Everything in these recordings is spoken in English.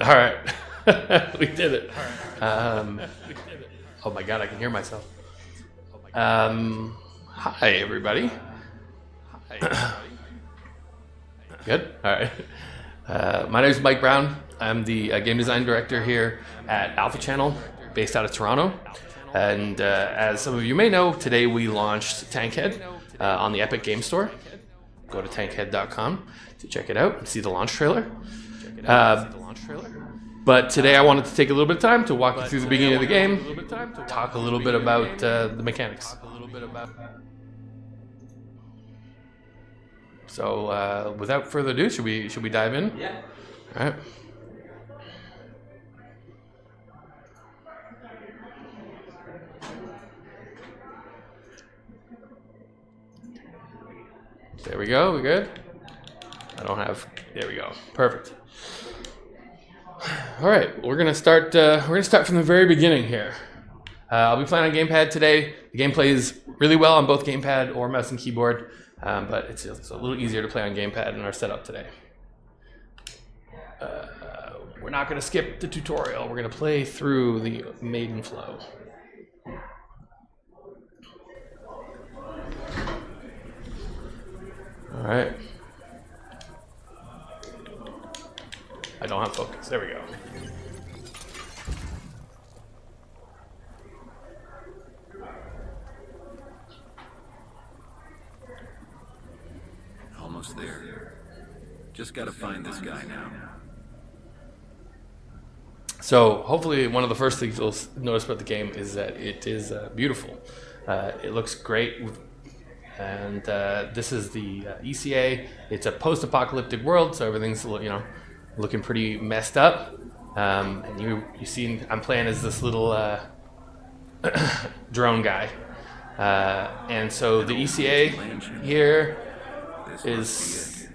All right. We did it. Oh my god, I can hear myself. Hi, everybody. Good? All right. My name is Mike Brown. I'm the game design director here at Alpha Channel, based out of Toronto. And as some of you may know, today we launched TankHead on the Epic Game Store. Go to tankhead.com to check it out and see the launch trailer. But today I wanted to take a little bit of time to walk you through the beginning of the game, talk a little bit about the mechanics. So without further ado, should we dive in? Yeah. All right. There we go. We good? There we go. Perfect. All right. We're gonna start from the very beginning here. I'll be playing on gamepad today. The game plays really well on both gamepad or mouse and keyboard, but it's a little easier to play on gamepad in our setup today. We're not gonna skip the tutorial. We're gonna play through the maiden flow. All right. I don't have focus. There we go. Almost there. Just gotta find this guy now. So hopefully one of the first things you'll notice about the game is that it is beautiful. It looks great. And this is the ECA. It's a post-apocalyptic world, so everything's looking pretty messed up. And you see, I'm playing as this little drone guy. And so the ECA here is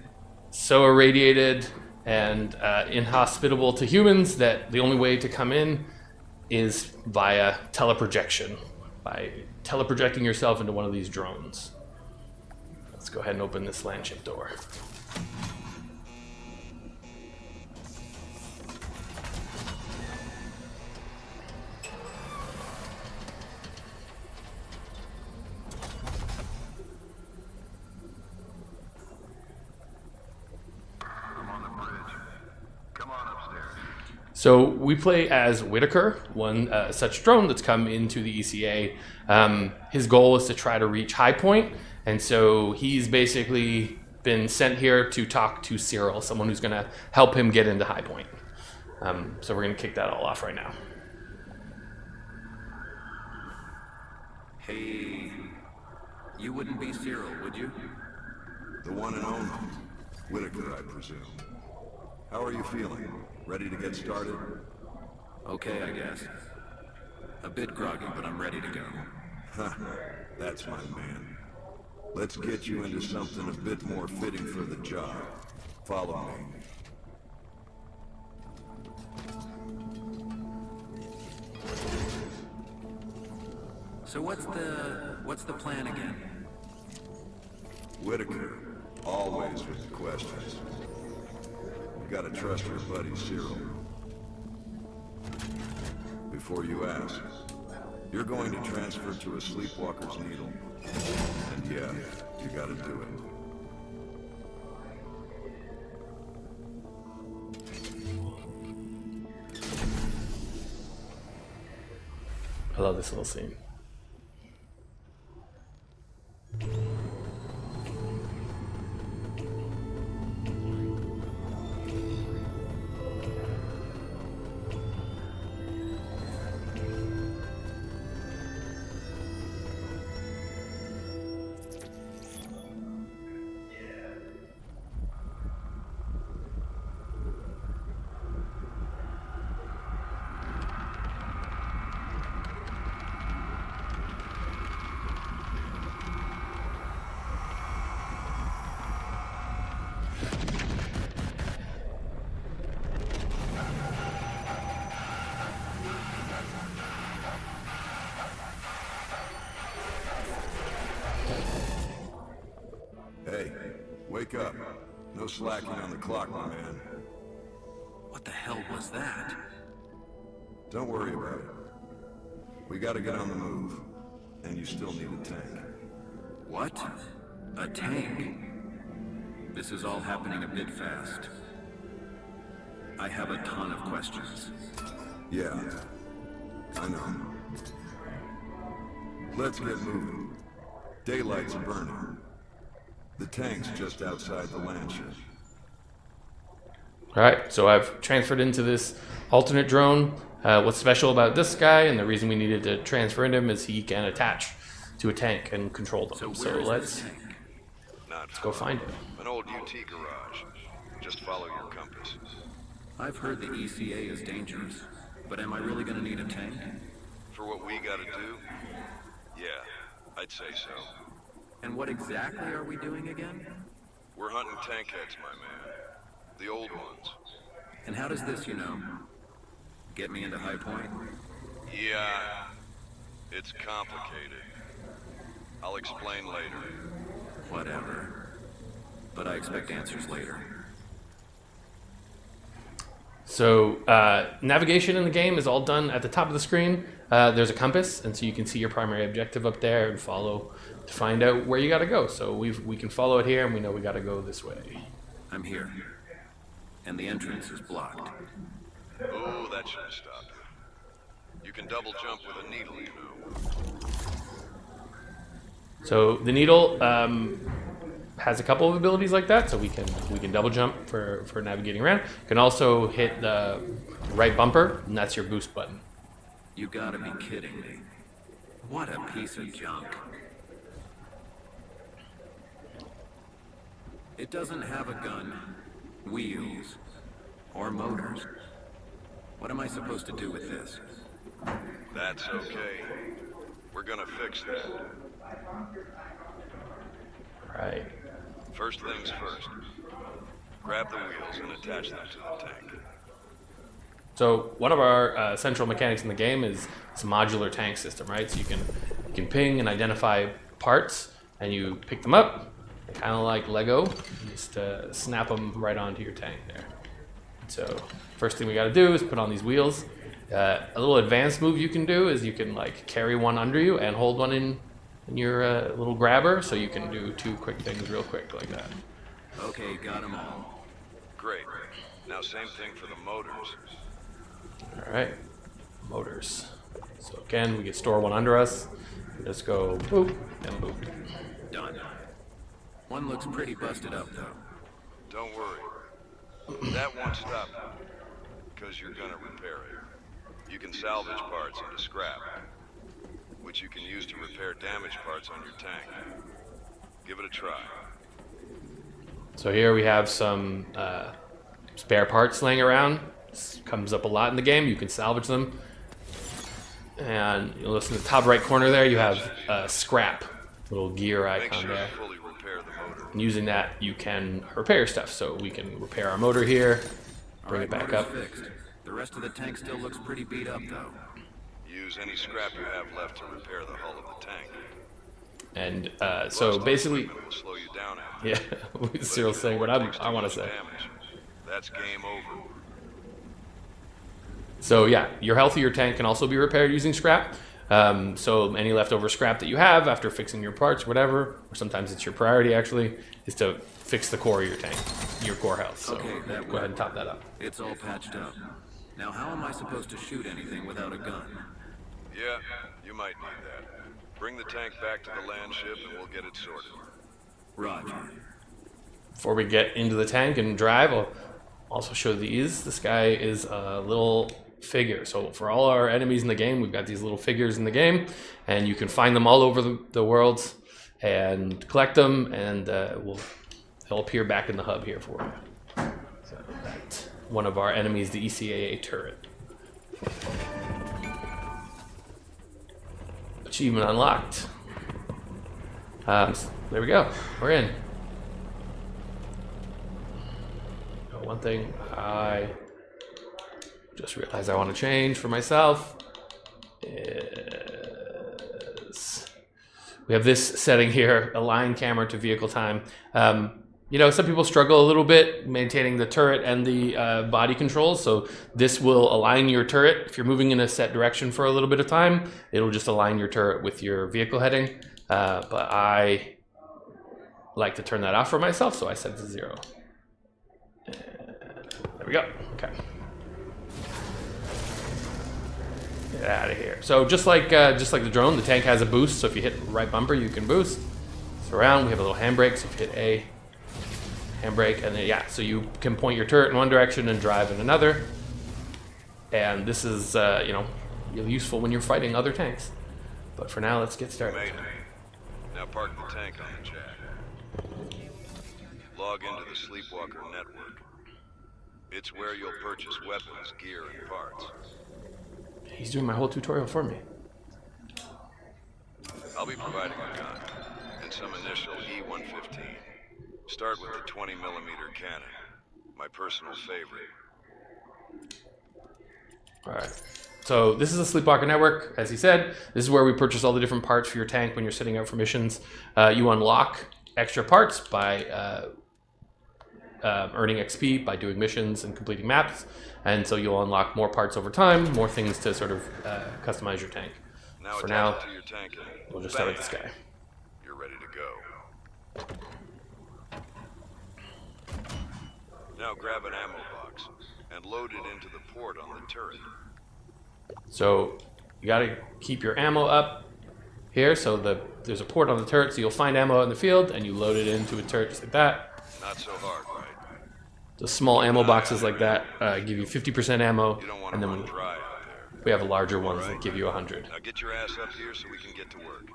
so irradiated and inhospitable to humans that the only way to come in is via teleprojection, by teleprojecting yourself into one of these drones. Let's go ahead and open this land ship door. I'm on the bridge. Come on upstairs. So we play as Whitaker, one such drone that's come into the ECA. His goal is to try to reach Highpoint. And so he's basically been sent here to talk to Cyril, someone who's going to help him get into Highpoint. So we're going to kick that all off right now. Hey, you wouldn't be Cyril, would you? The one and only. Whitaker, I presume. How are you feeling? Ready to get started? Okay, I guess. A bit groggy, but I'm ready to go. Huh, that's my man. Let's get you into something a bit more fitting for the job. Follow me. So what's the plan again? Whitaker, always with the questions. You gotta trust your buddy Cyril. Before you ask, you're going to transfer to a sleepwalker's needle. And yeah, you gotta do it. I love this little scene. Hey, wake up. No slacking on the clock, my man. What the hell was that? Don't worry about it. We gotta get on the move. And you still need a tank. What? A tank? This is all happening a bit fast. I have a ton of questions. Yeah, I know. Let's get moving. Daylight's burning. The tank's just outside the land ship. All right, so I've transferred into this alternate drone. What's special about this guy, and the reason we needed to transfer into him, is he can attach to a tank and control them. So let's go find him. An old UT garage. Just follow your compass. I've heard the ECA is dangerous, but am I really gonna need a tank? For what we gotta do? Yeah, I'd say so. And what exactly are we doing again? We're hunting TankHeads, my man. The old ones. And how does this, get me into Highpoint? Yeah, it's complicated. I'll explain later. Whatever. But I expect answers later. So navigation in the game is all done at the top of the screen. There's a compass, and so you can see your primary objective up there and follow to find out where you got to go. So we can follow it here, and we know we got to go this way. I'm here. And the entrance is blocked. Oh, that should have stopped you. You can double jump with a needle, you know. So the needle has a couple of abilities like that, so we can double jump for navigating around. You can also hit the right bumper, and that's your boost button. You gotta be kidding me. What a piece of junk. It doesn't have a gun, wheels, or motors. What am I supposed to do with this? That's okay. We're gonna fix that. Right. First things first. Grab the wheels and attach them to the tank. So one of our central mechanics in the game is this modular tank system, right? So you can ping and identify parts, and you pick them up, kind of like Lego. Just snap them right onto your tank there. So first thing we got to do is put on these wheels. A little advanced move you can do is you can like carry one under you and hold one in your little grabber, so you can do two quick things real quick like that. Okay, got them all. Great. Now same thing for the motors. All right, motors. So again, we can store one under us. We just go boop and boop. Done. One looks pretty busted up, though. Don't worry. That won't stop you, because you're gonna repair it. You can salvage parts into scrap, which you can use to repair damaged parts on your tank. Give it a try. So here we have some spare parts laying around. This comes up a lot in the game. You can salvage them. And you'll listen to the top right corner there, you have scrap, little gear Make icon sure there. to fully repair the motor. And using that, you can repair stuff. So we can repair our motor here, bring it back motor's up. fixed. The rest of the tank still looks pretty beat up, though. Use any scrap you have left to repair the hull of the tank. And so Rust on basically, equipment will slow you down after. yeah, we're still saying what I want to say. Damage. That's game over. So yeah, your healthier tank can also be repaired using scrap. So any leftover scrap that you have after fixing your parts, whatever, or sometimes it's your priority actually, is to fix the core of your tank, your core health. So Okay, that go ahead and top that up. It's all patched up. Now, how am I supposed to shoot anything without a gun? Yeah, you might need that. Bring the tank back to the land ship and we'll get it sorted. Roger. Before we get into the tank and drive, I'll also show these. This guy is a little figure. So for all our enemies in the game, we've got these little figures in the game, and you can find them all over the world and collect them, and they'll appear back in the hub here for you. So that's one of our enemies, the ECAA turret. Achievement unlocked. There we go. We're in. Oh, one thing I just realized I want to change for myself is we have this setting here, align camera to vehicle time. you know, some people struggle a little bit maintaining the turret and the body controls. So this will align your turret. If you're moving in a set direction for a little bit of time, it'll just align your turret with your vehicle heading. But I like to turn that off for myself, so I set it to 0. And there we go. Okay. Get out of here. So just like the drone, the tank has a boost. So if you hit the right bumper, you can boost. So around, we have a little handbrake. So if you hit A, handbrake, and then yeah, so you can point your turret in one direction and drive in another. And this is you know, really useful when you're fighting other tanks. But for now, let's get started. Made it. Now park the tank on the jack. Log into the Sleepwalker network. It's where you'll purchase weapons, gear, and parts. He's doing my whole tutorial for me. I'll be providing a gun and some initial E-115. Start with the 20mm cannon, my personal favorite. All right. So this is a Sleepwalker network, as he said. This is where we purchase all the different parts for your tank when you're setting out for missions. You unlock extra parts by earning XP by doing missions and completing maps. And so you'll unlock more parts over time, more things to sort of customize your tank. Now For attach now, it to your tank and we'll just start bang. with this guy. You're ready to go. Now grab an ammo box and load it into the port on the turret. So you got to keep your ammo up here. So there's a port on the turret, so you'll find ammo in the field and you load it into a turret just like that. Not so hard, right? The small ammo boxes like that give you 50% ammo, You don't want and to then run dry out there. we have larger ones that give you 100. Now get your ass up here so we can get to work.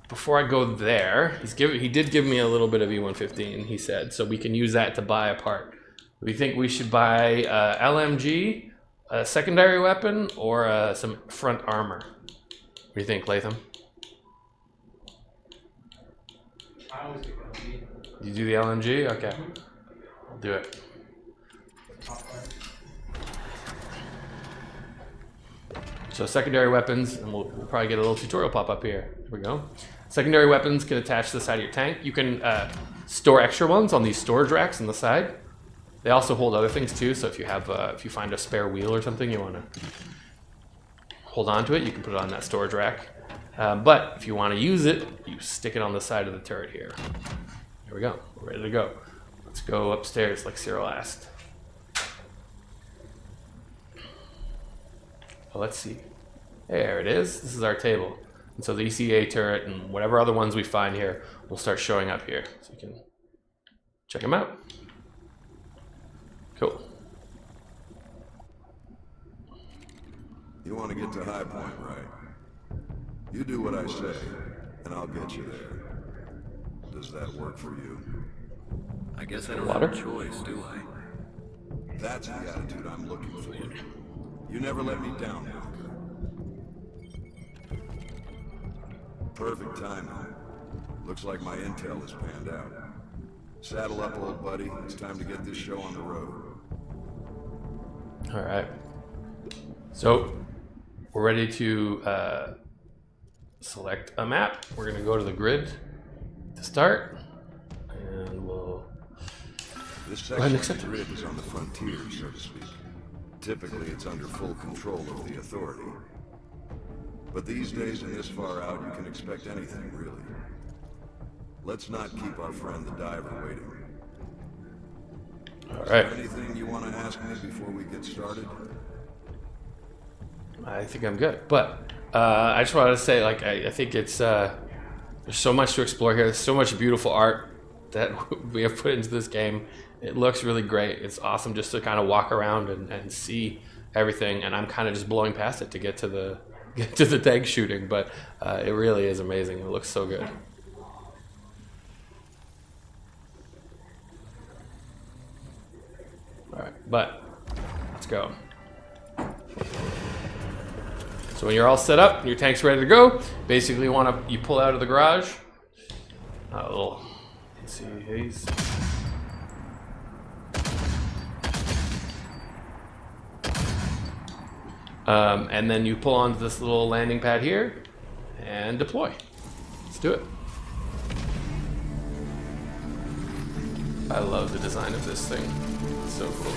Before I go there, he did give me a little bit of E115, he said, so we can use that to buy a part. We think we should buy LMG, a secondary weapon, or some front armor. What do you think, Latham? You do the LMG? Okay. I'll do it. So secondary weapons, and we'll probably get a little tutorial pop up here. Here we go. Secondary weapons can attach to the side of your tank. You can store extra ones on these storage racks on the side. They also hold other things too. So if you have, if you find a spare wheel or something, you want to hold on to it, you can put it on that storage rack. But if you want to use it, you stick it on the side of the turret here. Here we go. We're ready to go. Let's go upstairs like Cyril asked. Well, let's see. There it is. This is our table. And so the ECA turret and whatever other ones we find here will start showing up here. So you can check them out. Cool. You want to get to Highpoint, right? You do what I say, and I'll get you there. Does that work for you? I guess I don't Water? have a choice, do I? That's the attitude I'm looking for. You never let me down, Walker. Perfect timing. Looks like my intel has panned out. Saddle up, old buddy. It's time to get this show on the road. All right. So we're ready to select a map. We're going to go to the grid to start, and we'll This ahead and section accept of it. the grid is on the frontier, so to speak. Typically, it's under full control of the authority. But these days and this far out, you can expect anything, really. Let's not keep our friend the diver waiting. All right. Anything you want to ask me before we get started? I think I'm good, but I just wanted to say, like, I think it's there's so much to explore here. There's so much beautiful art that we have put into this game. It looks really great. It's awesome just to kind of walk around and see everything. And I'm kind of just blowing past it to get to the tank shooting, but it really is amazing. It looks so good. All right, but let's go. So when you're all set up and your tank's ready to go, basically you pull out of the garage. Let's see, he's. And then you pull onto this little landing pad here and deploy. Let's do it. I love the design of this thing. It's so cool.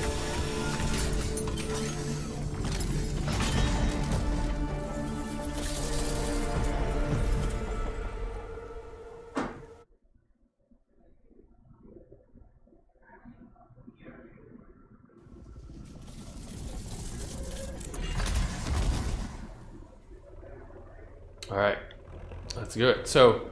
All right, let's do it. So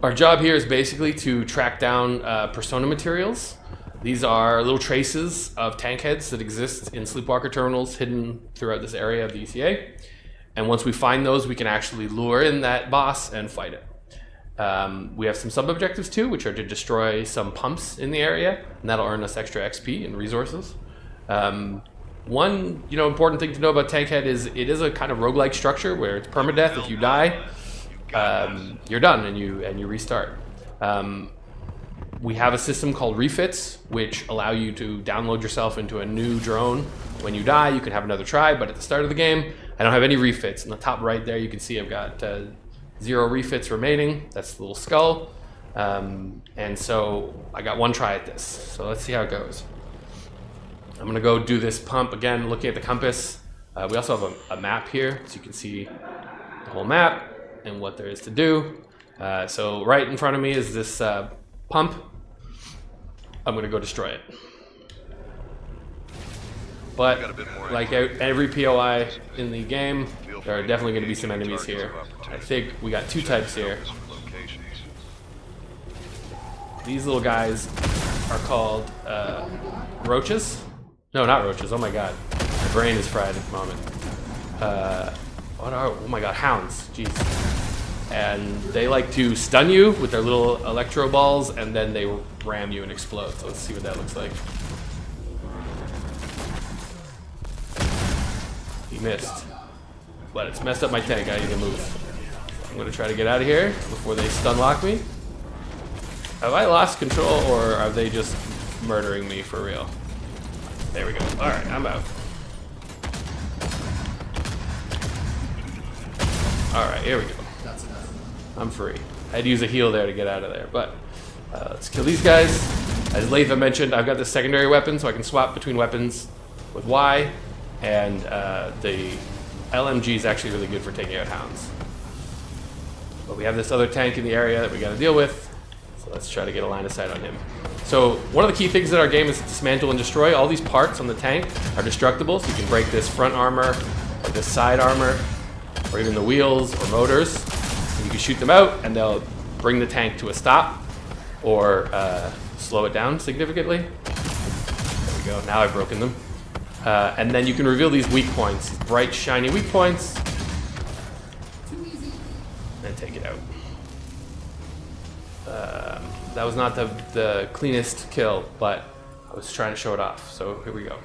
our job here is basically to track down persona materials. These are little traces of tank heads that exist in Sleepwalker terminals hidden throughout this area of the ECA. And once we find those, we can actually lure in that boss and fight it. We have some sub-objectives too, which are to destroy some pumps in the area, and that'll earn us extra XP and resources. One important thing to know about TankHead is it is a kind of roguelike structure where it's permadeath. If you die, you're done and you restart. We have a system called refits, which allow you to download yourself into a new drone. When you die, you can have another try, but at the start of the game, I don't have any refits. In the top right there, you can see I've got 0 refits remaining. That's the little skull. And so I got 1 try at this. So let's see how it goes. I'm gonna go do this pump again, looking at the compass. We also have a map here, so you can see the whole map and what there is to do. So right in front of me is this pump. I'm gonna go destroy it. But like every POI in the game, there are definitely gonna be some enemies here. I think we got 2 types here. These little guys are called roaches. No, not roaches. Oh my god, my brain is fried at the moment. Oh my god, hounds. Jeez. And they like to stun you with their little electro balls, and then they ram you and explode. So let's see what that looks like. He missed, but it's messed up my tank. I need to move. I'm gonna try to get out of here before they stun lock me. Have I lost control, or are they just murdering me for real? There we go. All right, I'm out. All right, here we go. I'm free. I had to use a heal there to get out of there, but let's kill these guys. As Latha mentioned, I've got this secondary weapon, so I can swap between weapons with Y, and the LMG is actually really good for taking out hounds. But we have this other tank in the area that we got to deal with, so let's try to get a line of sight on him. So one of the key things in our game is dismantle and destroy. All these parts on the tank are destructible, so you can break this front armor, or this side armor, or even the wheels or motors. And you can shoot them out, and they'll bring the tank to a stop, or slow it down significantly. There we go, now I've broken them. And then you can reveal these weak points, these bright, shiny weak points, and take it out. That was not the cleanest kill, but I was trying to show it off, so here we go.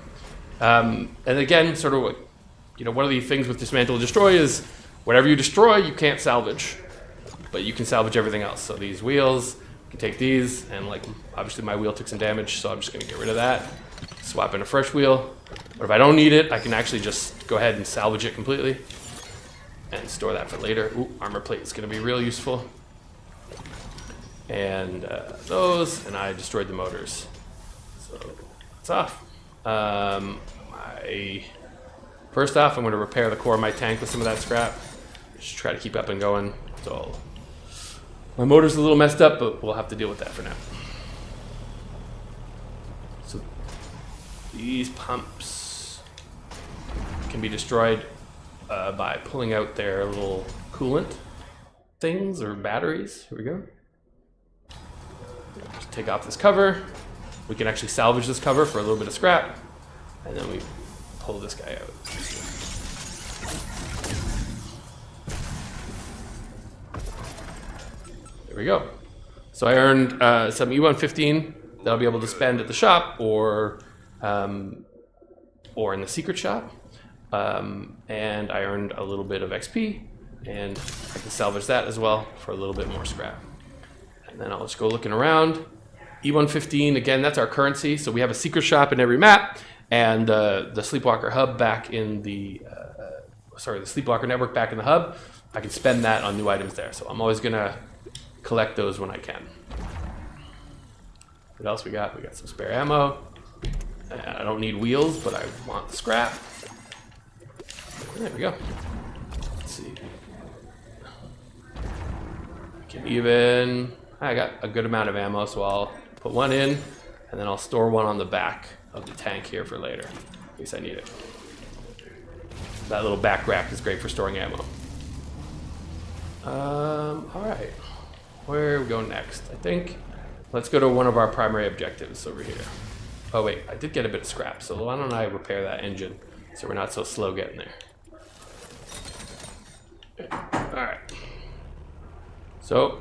And again, sort of, one of the things with Dismantle and Destroy is whatever you destroy, you can't salvage, but you can salvage everything else. So these wheels, you can take these, and like, obviously my wheel took some damage, so I'm just gonna get rid of that, swap in a fresh wheel. But if I don't need it, I can actually just go ahead and salvage it completely and store that for later. Ooh, armor plate is gonna be real useful. And those, and I destroyed the motors. So it's off. First off, I'm going to repair the core of my tank with some of that scrap. Just try to keep up and going. So my motor's a little messed up, but we'll have to deal with that for now. So these pumps can be destroyed by pulling out their little coolant things or batteries. Here we go. Just take off this cover. We can actually salvage this cover for a little bit of scrap, and then we pull this guy out. There we go. So I earned some E115 that I'll be able to spend at the shop or in the secret shop, and I earned a little bit of XP, and I can salvage that as well for a little bit more scrap. And then I'll just go looking around. E115, again, that's our currency. So we have a secret shop in every map, and the Sleepwalker hub back in the, the Sleepwalker network back in the hub. I can spend that on new items there. So I'm always gonna collect those when I can. What else we got? We got some spare ammo. I don't need wheels, but I want the scrap. There we go. Let's see. I got a good amount of ammo, so I'll put one in, and then I'll store one on the back of the tank here for later, in case I need it. That little back rack is great for storing ammo. Alright. Where are we going next? I think let's go to one of our primary objectives over here. Oh wait, I did get a bit of scrap, so why don't I repair that engine so we're not so slow getting there. Alright. So,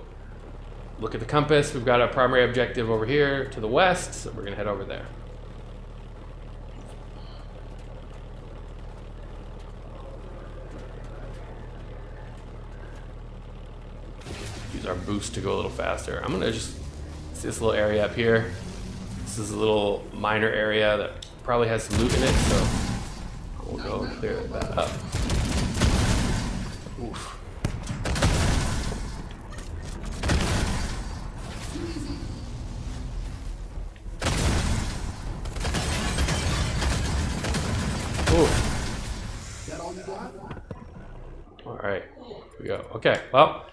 look at the compass. We've got our primary objective over here to the west, so we're going to head over there. Use our boost to go a little faster. I'm going to just see this little area up here. This is a little minor area that probably has some loot in it, so we'll go and clear that up. Oof. Alright, here we go. Okay, well,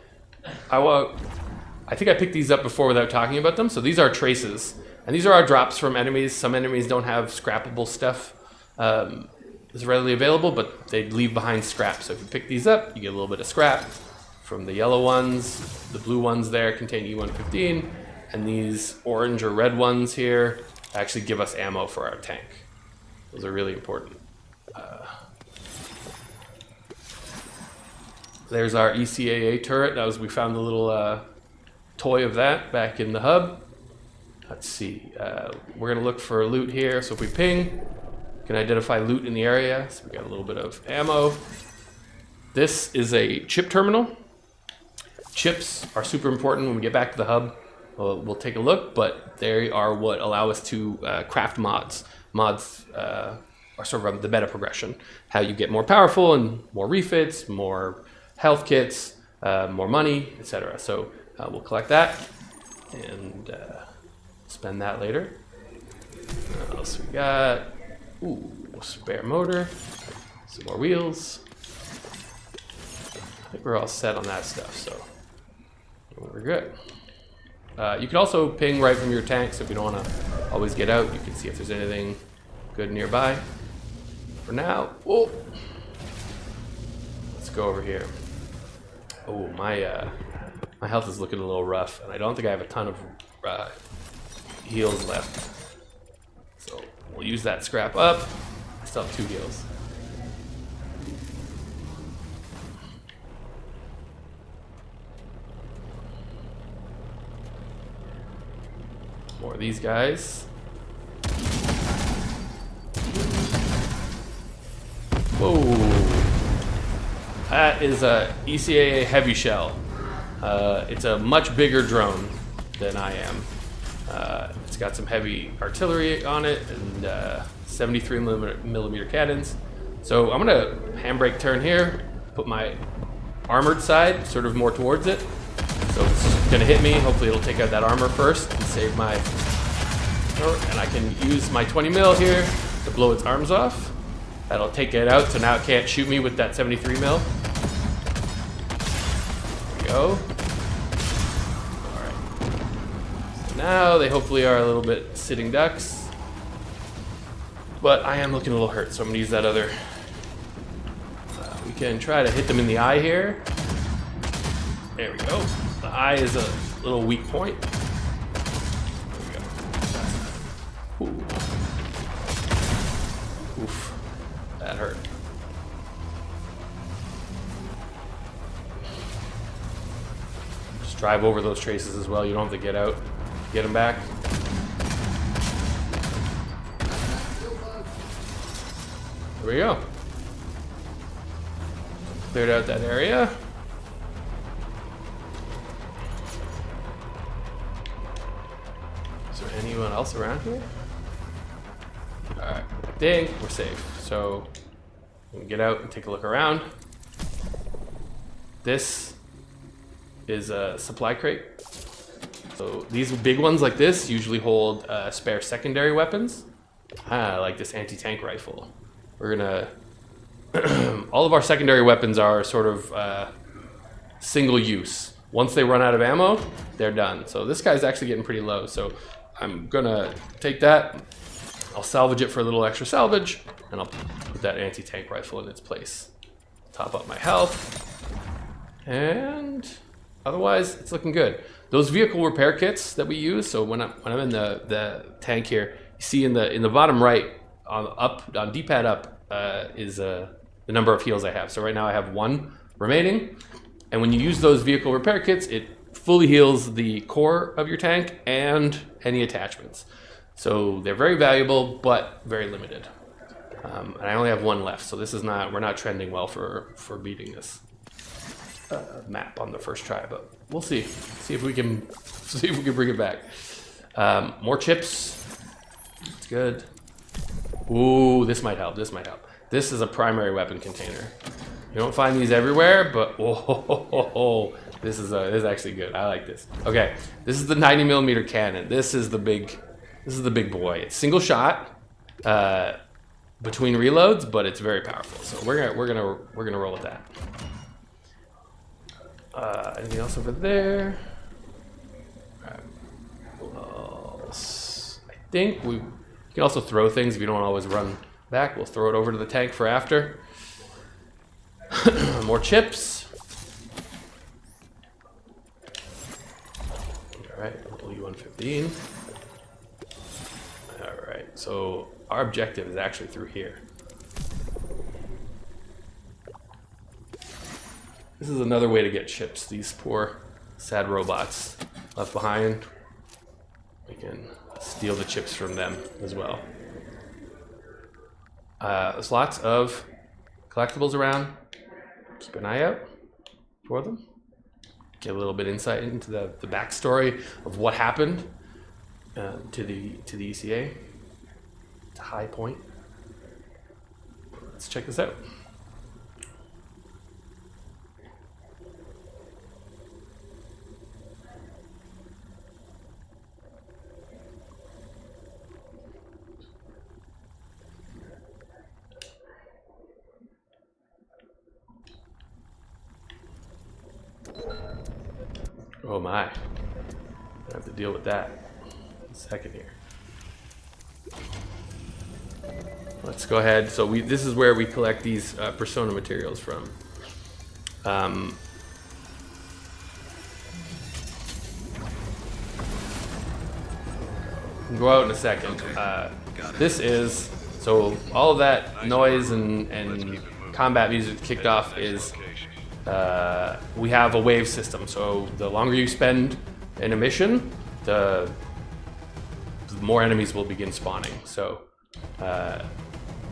I think I picked these up before without talking about them. So these are traces, and these are our drops from enemies. Some enemies don't have scrappable stuff that's readily available, but they leave behind scrap. So if you pick these up, you get a little bit of scrap. From the yellow ones, the blue ones there contain E115, and these orange or red ones here actually give us ammo for our tank. Those are really important. There's our ECAA turret. We found the little toy of that back in the hub. Let's see. We're gonna look for loot here. So if we ping, we can identify loot in the area. So we got a little bit of ammo. This is a chip terminal. Chips are super important when we get back to the hub. We'll take a look, but they are what allow us to craft mods. Mods are sort of the meta progression. How you get more powerful and more refits, more health kits, more money, etc. So we'll collect that and spend that later. What else we got? Ooh, spare motor, some more wheels. I think we're all set on that stuff, so we're good. You can also ping right from your tank, so if you don't want to always get out, you can see if there's anything good nearby. For now, whoa. Let's go over here. Oh, my health is looking a little rough, and I don't think I have a ton of heals left. So we'll use that scrap up. I still have 2 heals. More of these guys. Whoa. That is a ECAA heavy shell. It's a much bigger drone than I am. It's got some heavy artillery on it and 73 millimeter cannons. So I'm gonna handbrake turn here, put my armored side sort of more towards it. So it's gonna hit me. Hopefully it'll take out that armor first and save my, and I can use my 20 mil here to blow its arms off. That'll take it out, so now it can't shoot me with that 73 mil. There we go. Alright. So now they hopefully are a little bit sitting ducks. But I am looking a little hurt, so I'm going to use that other. We can try to hit them in the eye here. There we go. The eye is a little weak point. There we go. Ooh. Oof. That hurt. Just drive over those traces as well. You don't have to get out. Get them back. There we go. Cleared out that area. Is there anyone else around here? Alright, I think we're safe. So we can get out and take a look around. This is a supply crate. So these big ones like this usually hold spare secondary weapons. Like this anti-tank rifle. We're gonna... all of our secondary weapons are sort of single use. Once they run out of ammo, they're done. So this guy's actually getting pretty low. So I'm gonna take that. I'll salvage it for a little extra salvage, and I'll put that anti-tank rifle in its place. Top up my health, and otherwise it's looking good. Those vehicle repair kits that we use. So when I'm in the tank here, you see in the bottom right on D-pad up is the number of heals I have. So right now I have 1 remaining, and when you use those vehicle repair kits, it fully heals the core of your tank and any attachments. So they're very valuable, but very limited. And I only have 1 left, so we're not trending well for beating this map on the first try, but we'll see. See if we can bring it back. More chips. It's good. Ooh, this might help. This is a primary weapon container. You don't find these everywhere, but this is actually good. I like this. Okay, this is the 90mm cannon. This is the big boy. It's single shot between reloads, but it's very powerful. So we're gonna roll with that. Anything else over there? I think we can also throw things if you don't always run back. We'll throw it over to the tank for after. More chips. All right, U-115. All right, so our objective is actually through here. This is another way to get chips. These poor, sad robots left behind. We can steal the chips from them as well. There's lots of collectibles around. Keep an eye out for them. Get a little bit insight into the backstory of what happened to the ECA, to Highpoint. Let's check this out. Oh my, I have to deal with that in a second here. Let's go ahead. So this is where we collect these persona materials from. We'll go out in a second. This is, so all of that noise and combat music kicked off is we have a wave system, so the longer you spend in a mission, the more enemies will begin spawning. So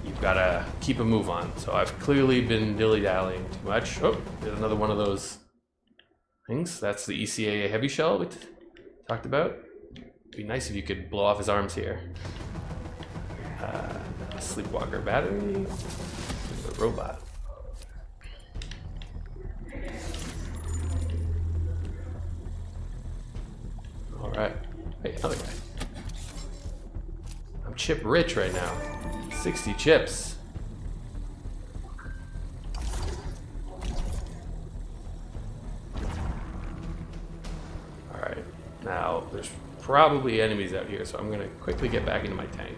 you've got to keep a move on. So I've clearly been dilly-dallying too much. Oh, there's another one of those things. That's the ECA heavy shell we talked about. It'd be nice if you could blow off his arms here. Sleepwalker battery, the robot. All right, hey, another guy. I'm chip rich right now. 60 chips. All right, now there's probably enemies out here, so I'm gonna quickly get back into my tank.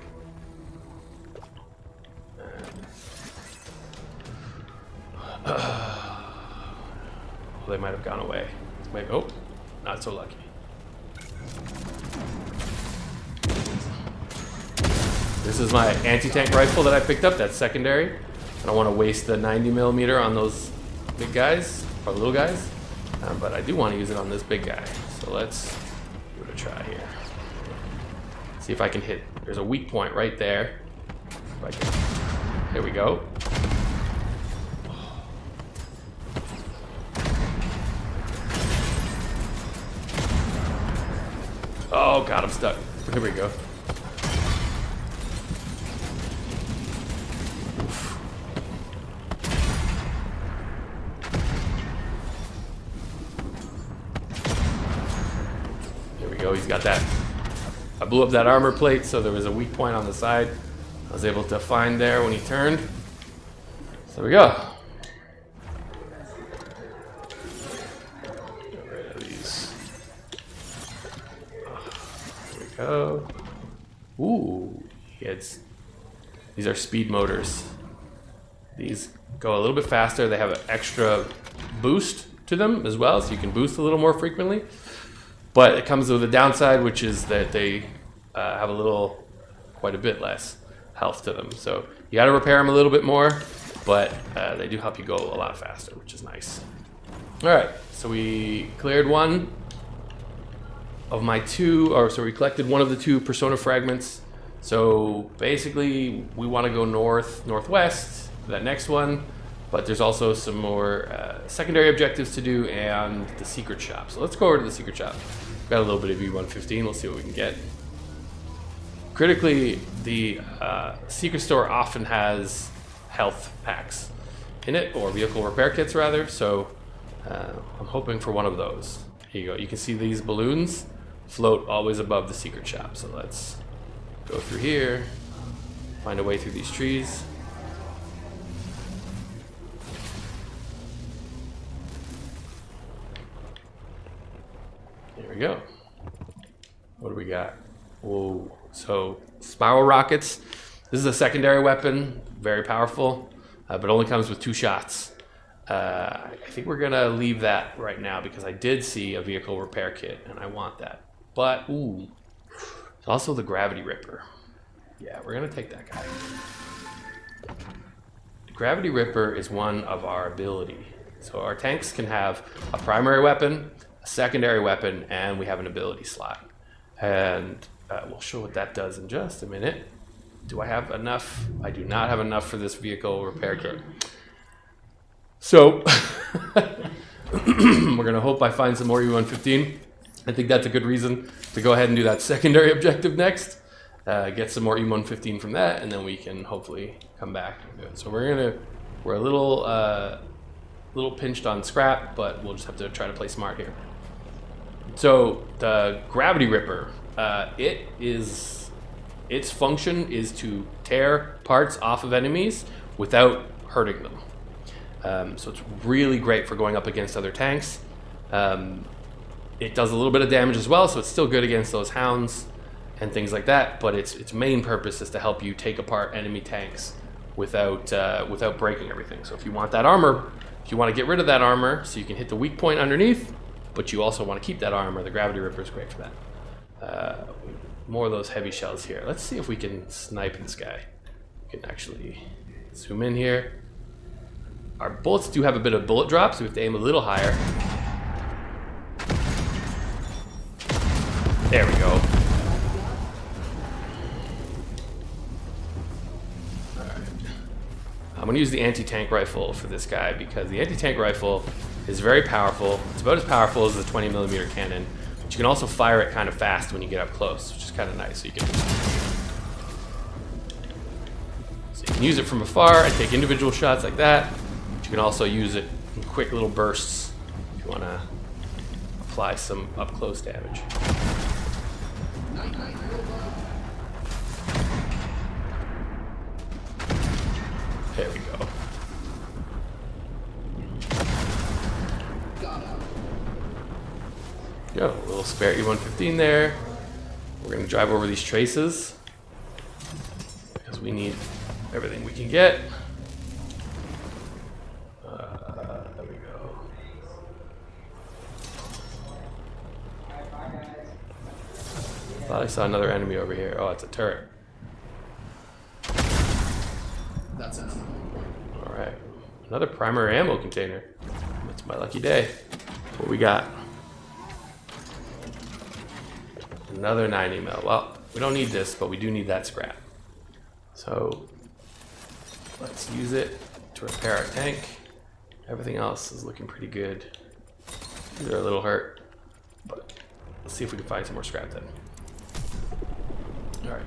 They might have gone away. Maybe, oh, not so lucky. This is my anti-tank rifle that I picked up, that's secondary. I don't want to waste the 90mm on those big guys, or little guys, but I do want to use it on this big guy. So let's give it a try here. See if I can hit, there's a weak point right there. If I can, there we go. Oh god, I'm stuck. Here we go. Here we he's got that. I blew up that armor plate, so there was a weak point on the side. I was able to find there when he turned. So there we go. Get rid of these. There we go. Ooh, these are speed motors. These go a little bit faster. They have an extra boost to them as well, so you can boost a little more frequently. But it comes with a downside, which is that they have quite a bit less health to them. So you got to repair them a little bit more, but they do help you go a lot faster, which is nice. All right, so we cleared one of my so we collected one of the 2 persona fragments. So basically, we want to go northwest, that next one, but there's also some more secondary objectives to do and the secret shop. So let's go over to the secret shop. Got a little bit of E115, we'll see what we can get. Critically, the secret store often has health packs in it, or vehicle repair kits rather, so I'm hoping for one of those. Here you go, you can see these balloons float always above the secret shop, so let's go through here, find a way through these trees. There we go. What do we got? Whoa. So, spiral rockets. This is a secondary weapon, very powerful, but only comes with 2 shots. I think we're gonna leave that right now because I did see a vehicle repair kit and I want that. But, ooh, there's also the gravity ripper. Yeah, we're gonna take that guy. The gravity ripper is one of our ability. So our tanks can have a primary weapon, a secondary weapon, and we have an ability slot. And we'll show what that does in just a minute. Do I have enough? I do not have enough for this vehicle repair kit. So we're gonna hope I find some more E115. I think that's a good reason to go ahead and do that secondary objective next. Get some more E115 from that, and then we can hopefully come back and do it. So we're a little pinched on scrap, but we'll just have to try to play smart here. So the gravity ripper, its function is to tear parts off of enemies without hurting them. So it's really great for going up against other tanks. It does a little bit of damage as well, so it's still good against those hounds and things like that, but its main purpose is to help you take apart enemy tanks without breaking everything. So if you want that armor, if you want to get rid of that armor so you can hit the weak point underneath, but you also want to keep that armor, the gravity ripper is great for that. More of those heavy shells here. Let's see if we can snipe this guy. We can actually zoom in here. Our bullets do have a bit of bullet drop, so we have to aim a little higher. There we go. I'm going to use the anti-tank rifle for this guy because the anti-tank rifle is very powerful. It's about as powerful as the 20mm cannon, but you can also fire it kind of fast when you get up close, which is kind of nice. So you can use it from afar and take individual shots like that, but you can also use it in quick little bursts if you want to apply some up-close damage. There we go. Go, a little spare E115 there. We're going to drive over these traces because we need everything we can get. There we go. Thought I saw another enemy over here. Oh, it's a turret. That's enough. All right, another primary ammo container. That's my lucky day. What we got? Another 90 mil. Well, we don't need this, but we do need that scrap. So let's use it to repair our tank. Everything else is looking pretty good. These are a little hurt, but let's see if we can find some more scrap then. All right.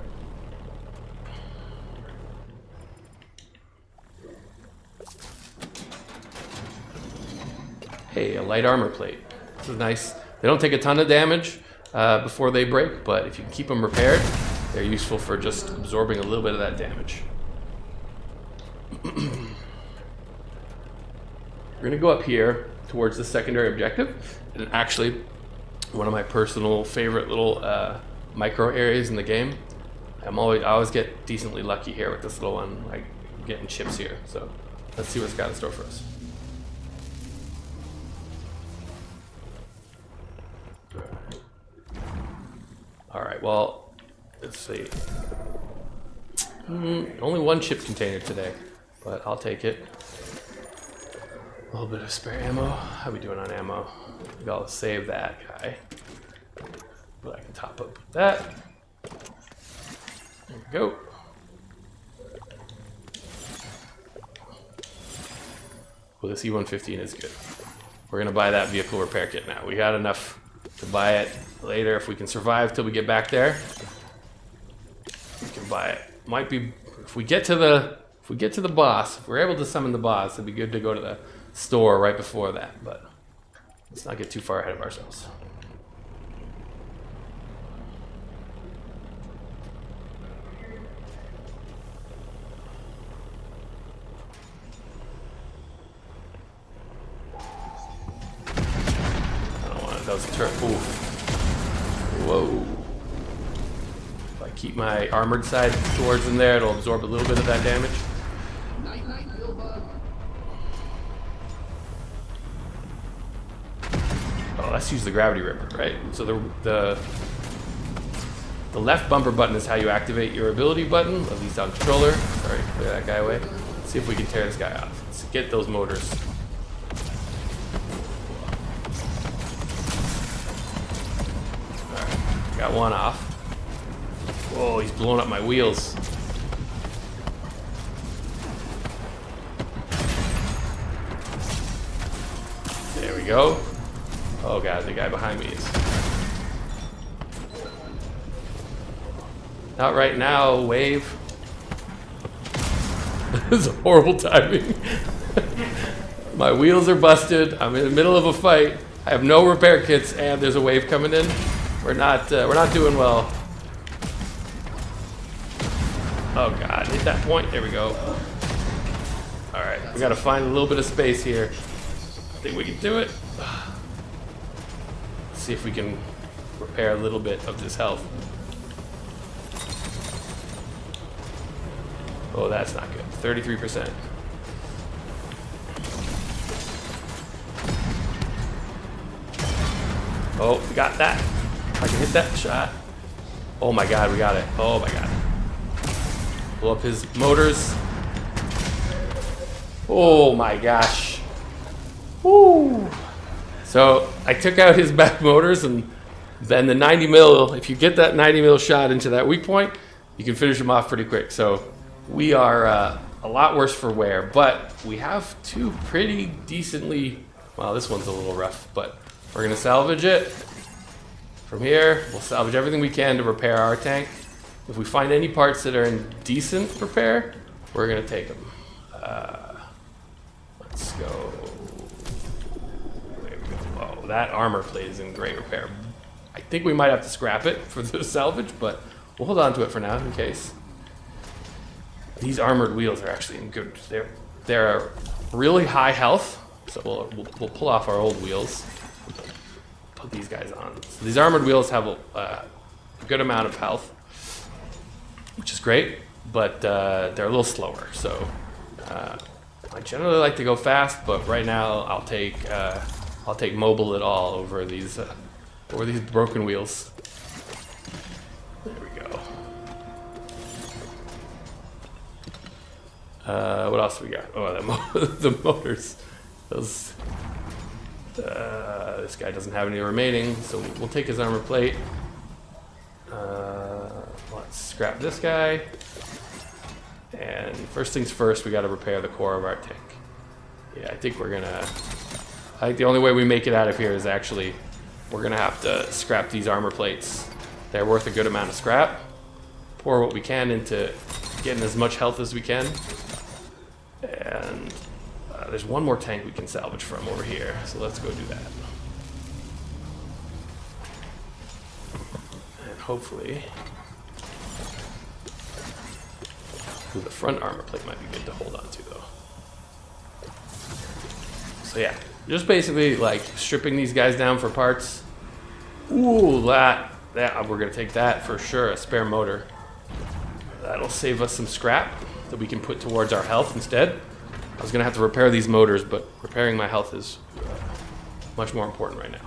Hey, a light armor plate. This is nice. They don't take a ton of damage, before they break, but if you can keep them repaired, they're useful for just absorbing a little bit of that damage. We're going to go up here towards the secondary objective, and actually one of my personal favorite little micro areas in the game. I always get decently lucky here with this little one, like getting chips here. So let's see what's got in store for us. All right, well, let's see. Only one chip container today, but I'll take it. A little bit of spare ammo. How we doing on ammo? Maybe I'll save that guy. But I can top up with that. There we go. Well, this E115 is good. We're gonna buy that vehicle repair kit now. We got enough to buy it later if we can survive till we get back there. We can buy it. Might be if we get to the boss. If we're able to summon the boss, it'd be good to go to the store right before that. But let's not get too far ahead of ourselves. Those Whoa. If I keep my armored side towards them there, it'll absorb a little bit of that damage. Night, Billbug. Oh, let's use the gravity ripper, right? So the left bumper button is how you activate your ability button, at least on controller. Sorry, clear that guy away. Let's see if we can tear this guy off. Let's get those motors. Got one off. Whoa, he's blowing up my wheels. There we go. Oh god, the guy behind me is. Not right now, wave. This is horrible timing. My wheels are busted. I'm in the middle of a fight. I have no repair kits, and there's a wave coming in. We're not doing well. Oh god, hit that point. There we go. All right, we got to find a little bit of space here. I think we can do it. Let's see if we can repair a little bit of this health. Oh, that's not good. 33%. Oh, we got that. I can hit that shot. Oh my god, we got it. Oh my god. Blow up his motors. Oh my gosh. Woo. So I took out his back motors, and then the 90 mil, if you get that 90 mil shot into that weak point, you can finish him off pretty quick. So we are a lot worse for wear, but we have two pretty decently, well, this one's a little rough, but we're gonna salvage it. From here, we'll salvage everything we can to repair our tank. If we find any parts that are in decent repair, we're gonna take them. Let's go. There we go. Oh, that armor plate is in great repair. I think we might have to scrap it for the salvage, but we'll hold on to it for now in case. These armored wheels are actually in good. They're really high health, so we'll pull off our old wheels. Put these guys on. So these armored wheels have a good amount of health, which is great, but they're a little slower. So I generally like to go fast, but right now I'll take mobile at all over these broken wheels. There we go. What else we got? Oh, the motors. Those. This guy doesn't have any remaining, so we'll take his armor plate. Let's scrap this guy. And first things first, we got to repair the core of our tank. Yeah, I think the only way we make it out of here is actually, we're gonna have to scrap these armor plates. They're worth a good amount of scrap. Pour what we can into getting as much health as we can. And there's one more tank we can salvage from over here, so let's go do that. hopefully... Ooh, the front armor plate might be good to hold on to, though. So yeah, just basically like stripping these guys down for parts. Ooh, that we're gonna take that for sure. A spare motor. That'll save us some scrap that we can put towards our health instead. I was gonna have to repair these motors, but repairing my health is much more important right now.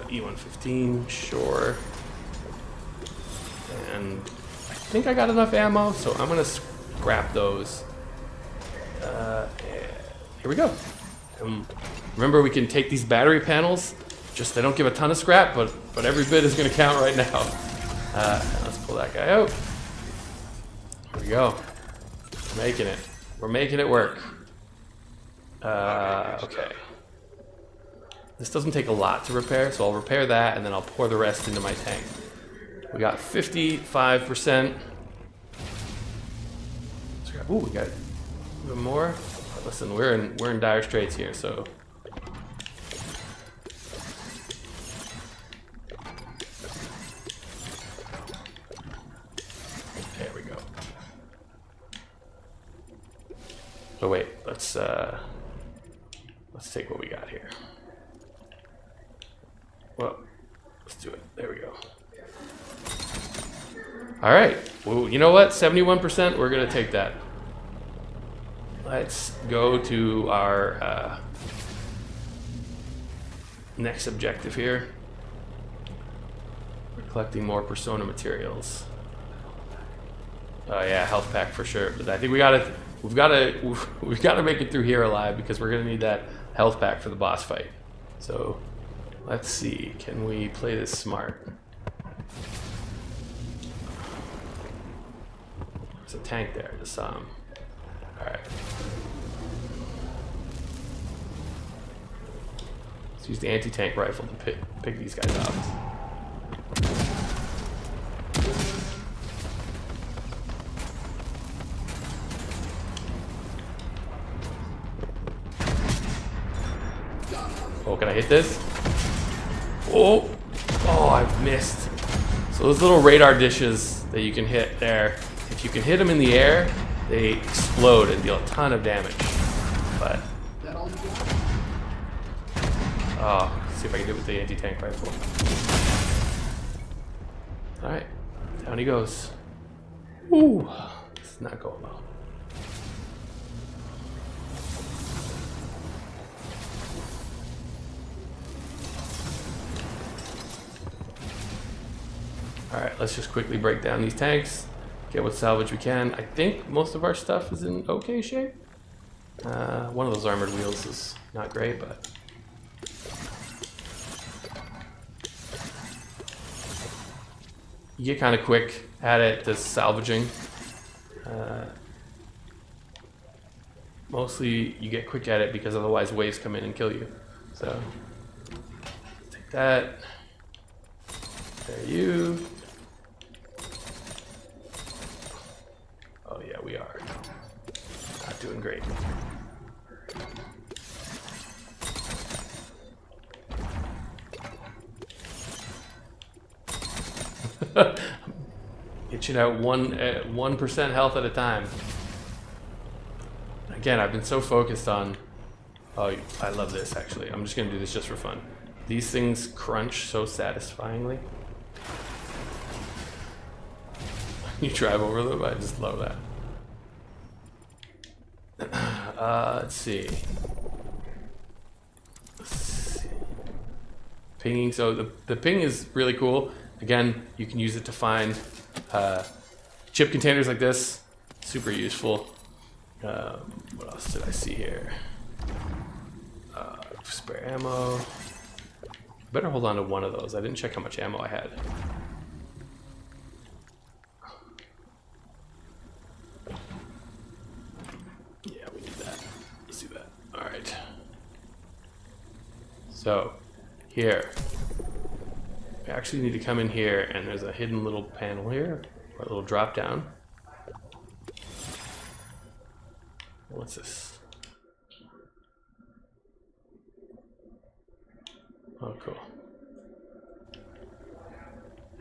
E115, sure. And I think I got enough ammo, so I'm gonna scrap those. Here we go. Remember, we can take these battery panels. Just they don't give a ton of scrap, but every bit is gonna count right now. Let's pull that guy out. Here we go. We're making it. We're making it work. Okay. This doesn't take a lot to repair, so I'll repair that and then I'll pour the rest into my tank. We got 55%. Ooh, we got even more. Listen, we're in dire straits here, so. There we go. Oh wait, let's take what we got here. Well, let's do it. There we go. All right. Well, you know what? 71%. We're gonna take that. Let's go to our next objective here. We're collecting more persona materials. Oh yeah, health pack for sure. But I think we've got to make it through here alive because we're gonna need that health pack for the boss fight. So let's see. Can we play this smart? There's a tank there. Just saw him. All right. Let's use the anti-tank rifle to pick these guys off. Oh, can I hit this? Oh, I've missed. So those little radar dishes that you can hit there, if you can hit them in the air, they explode and deal a ton of damage. But let's see if I can do it with the anti-tank rifle. All right, down he goes. Ooh, this is not going well. All right, let's just quickly break down these tanks, get what salvage we can. I think most of our stuff is in okay shape. One of those armored wheels is not great, but you get kind of quick at it, to salvaging. Mostly you get quick at it because otherwise waves come in and kill you. So take that. There you. Oh yeah, we are not doing great. Itching out 1% health at a time. Again, I've been so focused on. Oh, I love this actually. I'm just gonna do this just for fun. These things crunch so satisfyingly. You drive over them. I just love that. Let's see. Pinging. So the ping is really cool. Again, you can use it to find chip containers like this. Super useful. What else did I see here? Spare ammo. Better hold on to one of those. I didn't check how much ammo I had. Yeah, we need that. Let's do that. All right. So, here. We actually need to come in here, and there's a hidden little panel here, or a little drop down. What's this? Oh, cool.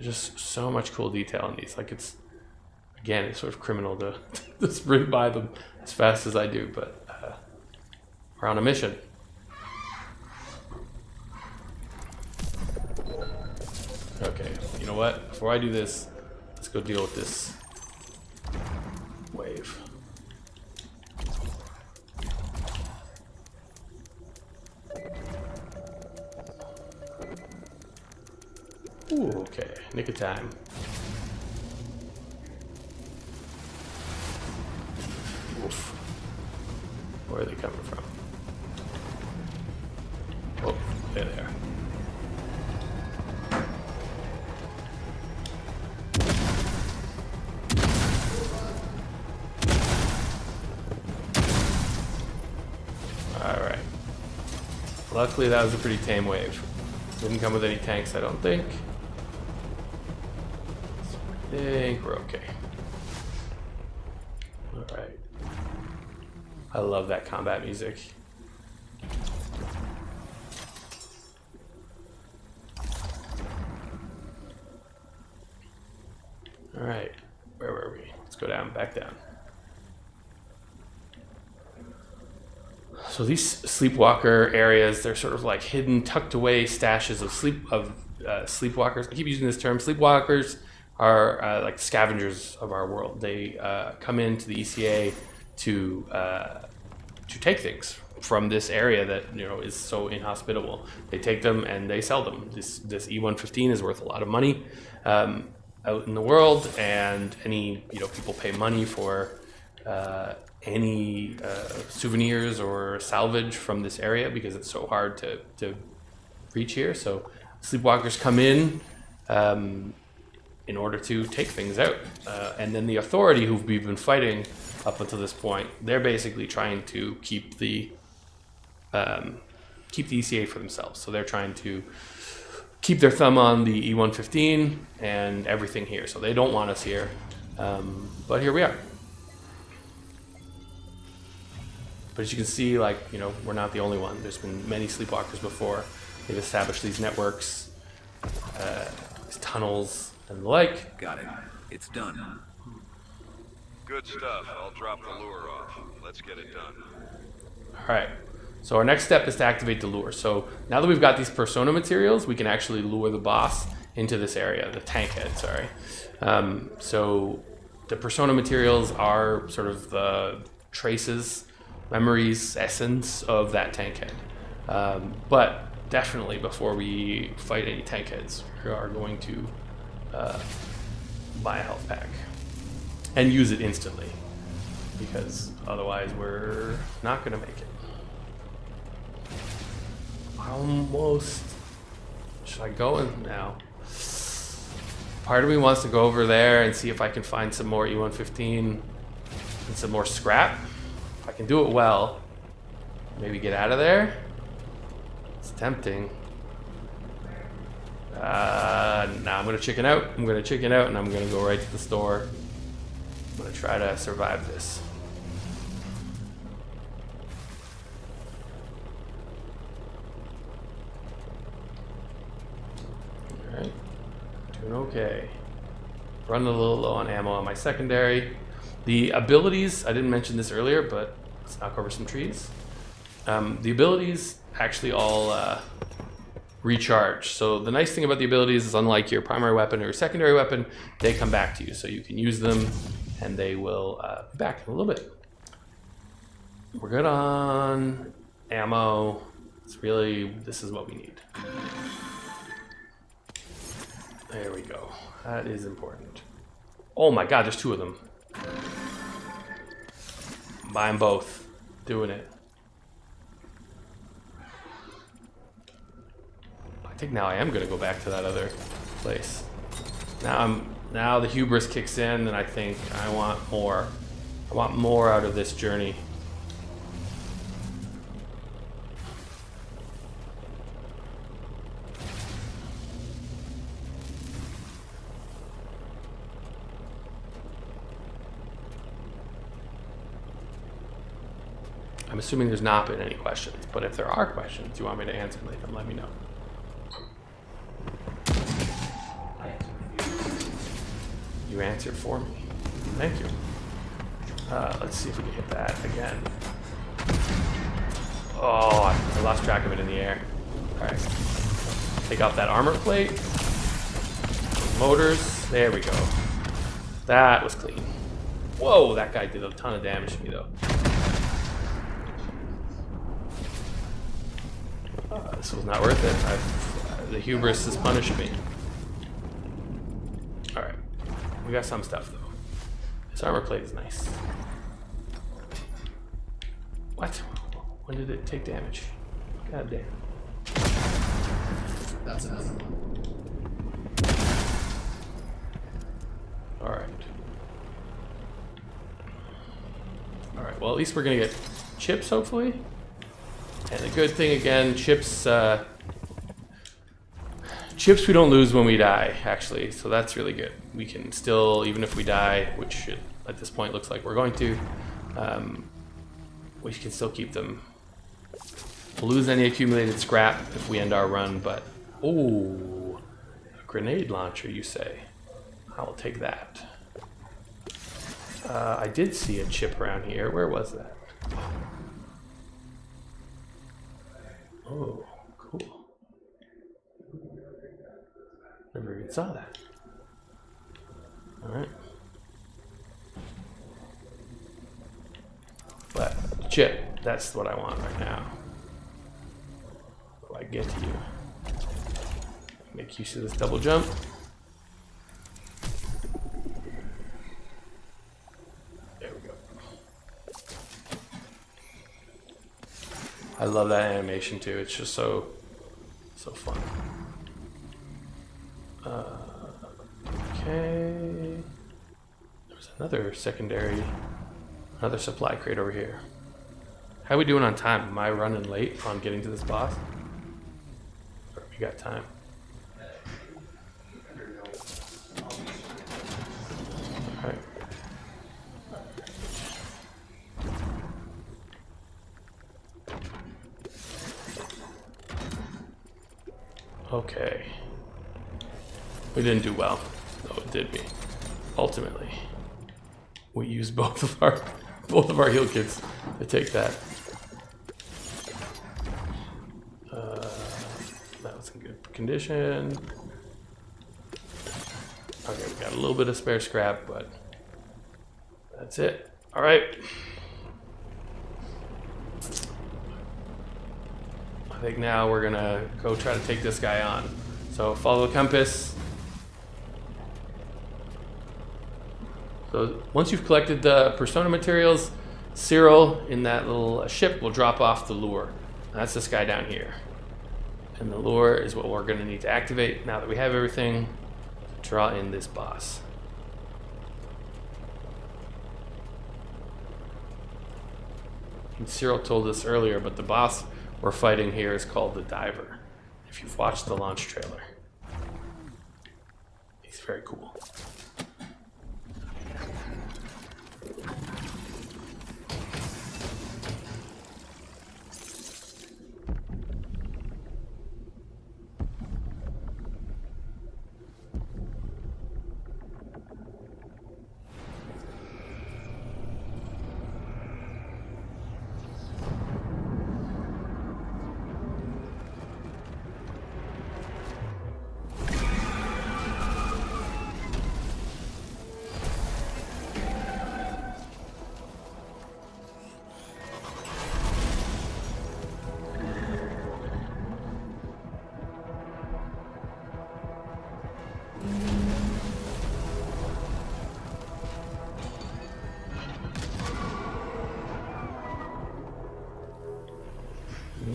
just so much cool detail in these. Like it's sort of criminal to to sprint by them as fast as I do, but we're on a mission. Okay, you know what? Before I do this, let's go deal with this wave. Ooh, okay, nick of time. Oof. Where are they coming from? Oh, there they are. Alright. Luckily that was a pretty tame wave. Didn't come with any tanks, I don't think. I think we're okay. Alright. I love that combat music. Alright, where were we? Let's go down, back down. So these sleepwalker areas, they're sort of like hidden, tucked away stashes of sleepwalkers. I keep using this term. Sleepwalkers are like scavengers of our world. They come into the ECA to take things from this area that is so inhospitable. They take them and they sell them. This E115 is worth a lot of money out in the world, and any people pay money for any souvenirs or salvage from this area because it's so hard to reach here. So sleepwalkers come in order to take things out, and then the authority, who we've been fighting up until this point, they're basically trying to keep the ECA for themselves. So they're trying to keep their thumb on the E115 and everything here. So they don't want us here, but here we are. But as you can see, we're not the only one. There's been many sleepwalkers before. They've established these networks, these tunnels, and the like. Got it. It's done. Good stuff. I'll drop the lure off. Let's get it done. All right. So our next step is to activate the lure. So now that we've got these persona materials, we can actually lure the boss into this area, the TankHead, sorry. So the persona materials are sort of the traces, memories, essence of that TankHead. But definitely before we fight any TankHeads, we are going to buy a health pack and use it instantly, because otherwise we're not going to make it. Almost. Should I go in now? Part of me wants to go over there and see if I can find some more E115 and some more scrap. If I can do it well, maybe get out of there. It's tempting. Nah, I'm gonna chicken out. I'm gonna chicken out and I'm gonna go right to the store. I'm gonna try to survive this. Alright. Doing okay. Running a little low on ammo on my secondary. The abilities, I didn't mention this earlier, but let's knock over some trees. The abilities actually all recharge. So the nice thing about the abilities is, unlike your primary weapon or your secondary weapon, they come back to you. So you can use them and they will be back in a little bit. We're good on ammo. This is what we need. There we go. That is important. Oh my god, there's two of them. Buy them both. Doing it. I think now I am going to go back to that other place. Now the hubris kicks in, and I think I want more. I want more out of this journey. I'm assuming there's not been any questions, but if there are questions you want me to answer them, let me know. You answered for me. Thank you. Let's see if we can hit that again. Oh, I lost track of it in the air. Alright. Take off that armor plate. Motors. There we go. That was clean. Whoa, that guy did a ton of damage to me, though. This was not worth it. The hubris has punished me. Alright. We got some stuff, though. This armor plate is nice. What? When did it take damage? God damn. That's another one. Alright. Alright, well at least we're gonna get chips, hopefully. And the good thing again, chips chips we don't lose when we die, actually, so that's really good. We can still, even if we die, which at this point looks like we're going to, we can still keep them. We'll lose any accumulated scrap if we end our run, but oh, a grenade launcher, you say? I will take that. I did see a chip around here. Where was that? Oh, cool. Never even saw that. Alright. But chip, that's what I want right now. How do I get to you? Make use of this double jump. There we go. I love that animation too. It's just so fun. Okay. There's another supply crate over here. How are we doing on time? Am I running late on getting to this boss? Or we got time? Alright. Okay. We didn't do well. No, it did we. Ultimately. We used both of our heal kits to take that. That was in good condition. Okay, we got a little bit of spare scrap, but that's it. All right. I think now we're gonna go try to take this guy on. So follow the compass. So once you've collected the persona materials, Cyril in that little ship will drop off the lure. That's this guy down here. And the lure is what we're gonna need to activate now that we have everything. Draw in this boss. And Cyril told us earlier, but the boss we're fighting here is called the Diver. If you've watched the launch trailer. He's very cool.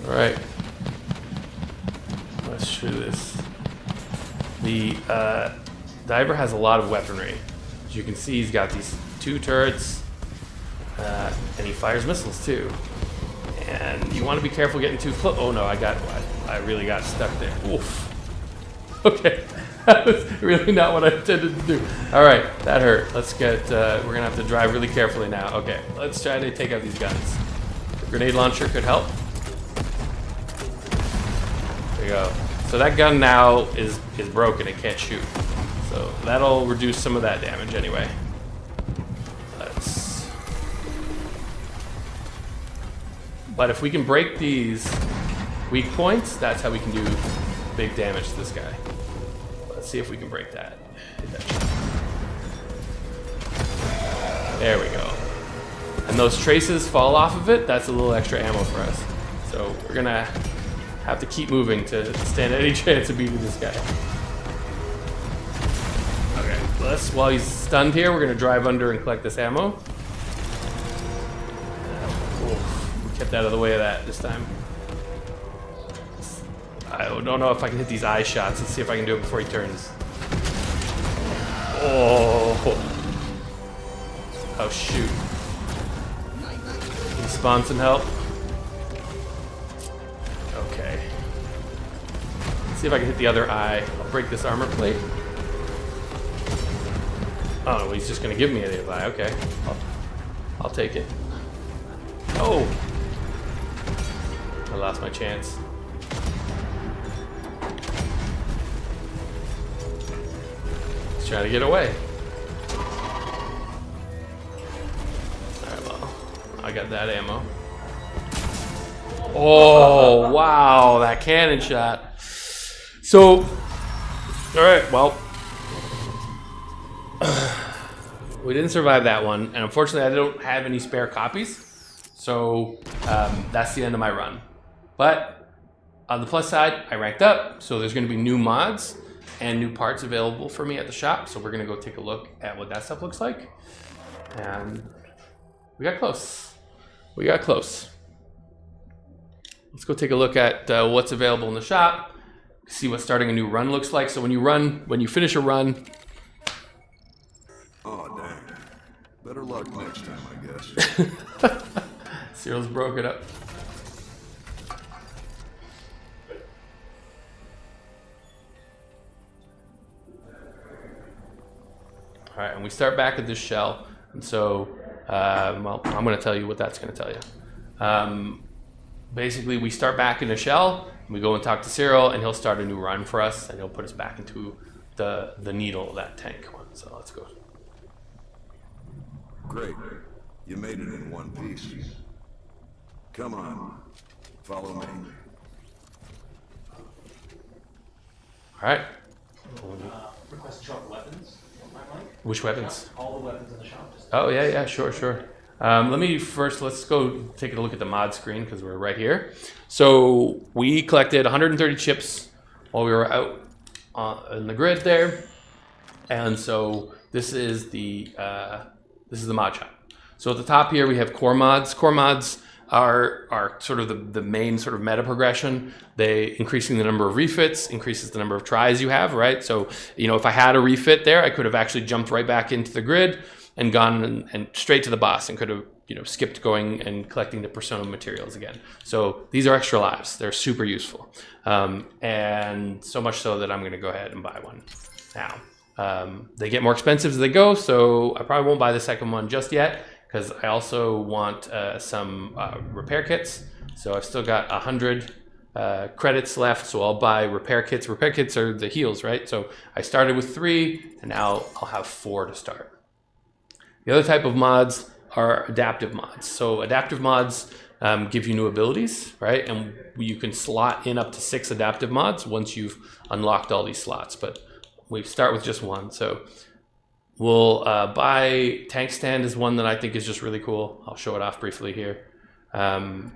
Alright. Let's do this. The Diver has a lot of weaponry. As you can see, he's got these 2 turrets, and he fires missiles too. And you want to be careful getting too close. Oh no, I really got stuck there. Oof. Okay. That was really not what I intended to do. Alright, that hurt. Let's get, we're gonna have to drive really carefully now. Okay, let's try to take out these guns. The grenade launcher could help. There you go. So that gun now is broken, it can't shoot. So So that'll reduce some of that damage anyway. But if we can break these weak points, that's how we can do big damage to this guy. Let's see if we can break that. Hit that shot. There we go. And those traces fall off of it, that's a little extra ammo for us. So we're gonna have to keep moving to stand any chance of beating this guy. Okay, while he's stunned here, we're gonna drive under and collect this ammo. Kept out of the way of that this time. I don't know if I can hit these eye shots. Let's see if I can do it before he turns. Oh. Oh, shoot. Can you spawn some help? Okay. Let's see if I can hit the other eye. I'll break this armor plate. Oh, he's just gonna give me the other eye. Okay. I'll take it. Oh! I lost my chance. He's trying to get away. Alright, well, I got that ammo. Oh, wow, that cannon shot. So, alright, well, we didn't survive that one, and unfortunately I don't have any spare copies. So, that's the end of my run. But on the plus side, I ranked up, so there's going to be new mods and new parts available for me at the shop. So we're going to go take a look at what that stuff looks like. And we got close. We got close. Let's go take a look at what's available in the shop, see what starting a new run looks like. So when you finish a run... Oh, dang. Better luck next time, I guess. Cyril's broke it up. All right, and we start back at this shell. And so, well, I'm going to tell you what that's going to tell you. Basically, we start back in a shell. We go and talk to Cyril, and he'll start a new run for us, and he'll put us back into the needle of that tank one. So let's go. Great. You made it in one piece. Come on. Follow me. All right. Request to shop weapons. Which weapons? All the weapons in the shop. Oh, yeah, sure. Let's go take a look at the mod screen because we're right here. So we collected 130 chips while we were out in the grid there. And so this is the mod shop. So at the top here we have core mods. Core mods are sort of the main sort of meta progression. They increasing the number of refits increases the number of tries you have, right? So, if I had a refit there, I could have actually jumped right back into the grid and gone and straight to the boss and could have, skipped going and collecting the persona materials again. So these are extra lives. They're super useful. And so much so that I'm going to go ahead and buy one now. They get more expensive as they go, so I probably won't buy the second one just yet, because I also want some repair kits. So I've still got 100 credits left, so I'll buy repair kits. Repair kits are the heals, right? So I started with 3, and now I'll have 4 to start. The other type of mods are adaptive mods. So adaptive mods give you new abilities, right? And you can slot in up to 6 adaptive mods once you've unlocked all these slots. But we start with just one. So we'll buy tank stand is one that I think is just really cool. I'll show it off briefly here. And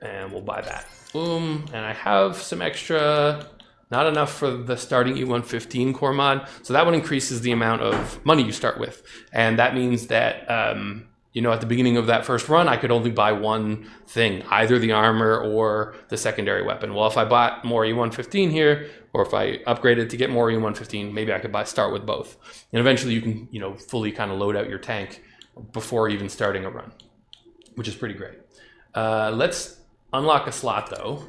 we'll buy that. Boom. And I have some extra, not enough for the starting E115 core mod. So that one increases the amount of money you start with. And that means that, at the beginning of that first run, I could only buy one thing, either the armor or the secondary weapon. Well, if I bought more E115 here, or if I upgraded to get more E115, maybe I could start with both. And eventually you can, fully kind of load out your tank before even starting a run, which is pretty great. Let's unlock a slot though,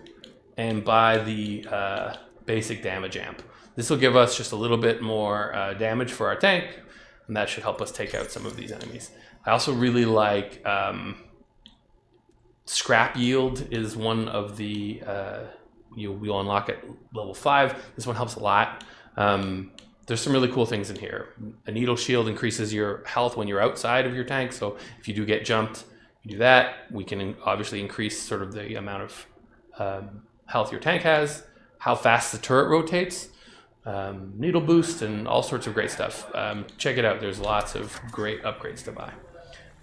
and buy the basic damage amp. This will give us just a little bit more damage for our tank, and that should help us take out some of these enemies. I also really like scrap yield is one of the you'll unlock at level 5. This one helps a lot. there's some really cool things in here. A needle shield increases your health when you're outside of your tank. So if you do get jumped, you do that. We can obviously increase sort of the amount of health your tank has, how fast the turret rotates, needle boost, and all sorts of great stuff. Check it out. There's lots of great upgrades to buy.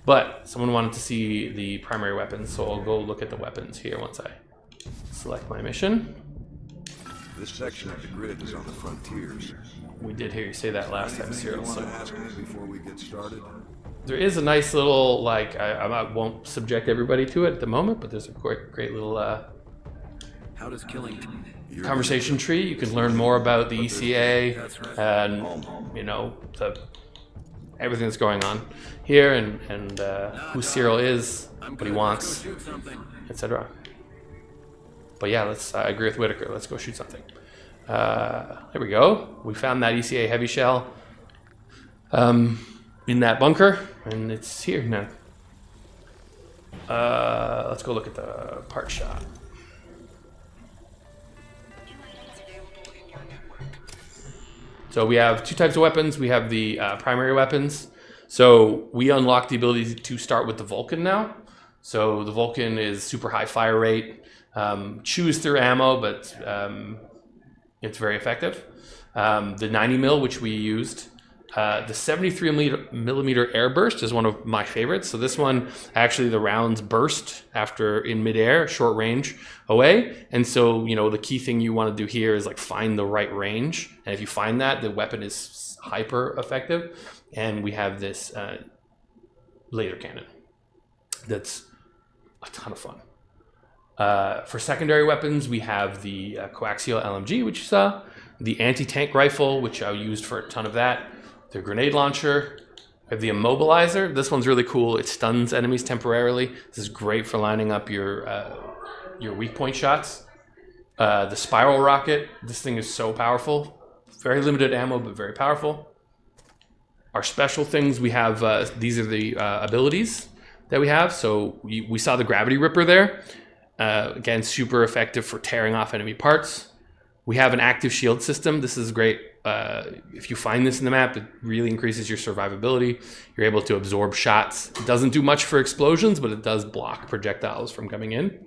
But someone wanted to see the primary weapons, so I'll go look at the weapons here once I select my mission. This section of the grid is on the frontiers. We did hear you say that last time, Cyril. You want So to ask me before we get started? there is a nice little, like, I won't subject everybody to it at the moment, but there's a great little How does killing... conversation tree. You can learn more about the ECA That's right. and, you know, everything that's going on here and who Cyril is, what he wants, Shoot something. etc. But yeah, I agree with Whitaker. Let's go shoot something. There we go. We found that ECA heavy shell in that bunker, and it's here now. Let's go look at the part shop. So we have two types of weapons. We have the primary weapons. So we unlock the ability to start with the Vulcan now. So the Vulcan is super high fire rate, chews through ammo, but it's very effective. The 90 mil, which we used, the 73 millimeter air burst is one of my favorites. So this one, actually the rounds burst after in midair, short range away. And so, you know, the key thing you want to do here is like find the right range. And if you find that, the weapon is hyper effective. And we have this laser cannon that's a ton of fun. For secondary weapons, we have the coaxial LMG, which you saw, the anti-tank rifle, which I used for a ton of that, the grenade launcher, we have the immobilizer. This one's really cool. It stuns enemies temporarily. This is great for lining up your weak point shots. The spiral rocket, this thing is so powerful. Very limited ammo, but very powerful. Our special things, we have, these are the abilities that we have. So we saw the gravity ripper there. Again, super effective for tearing off enemy parts. We have an active shield system. This is great. If you find this in the map, it really increases your survivability. You're able to absorb shots. It doesn't do much for explosions, but it does block projectiles from coming in.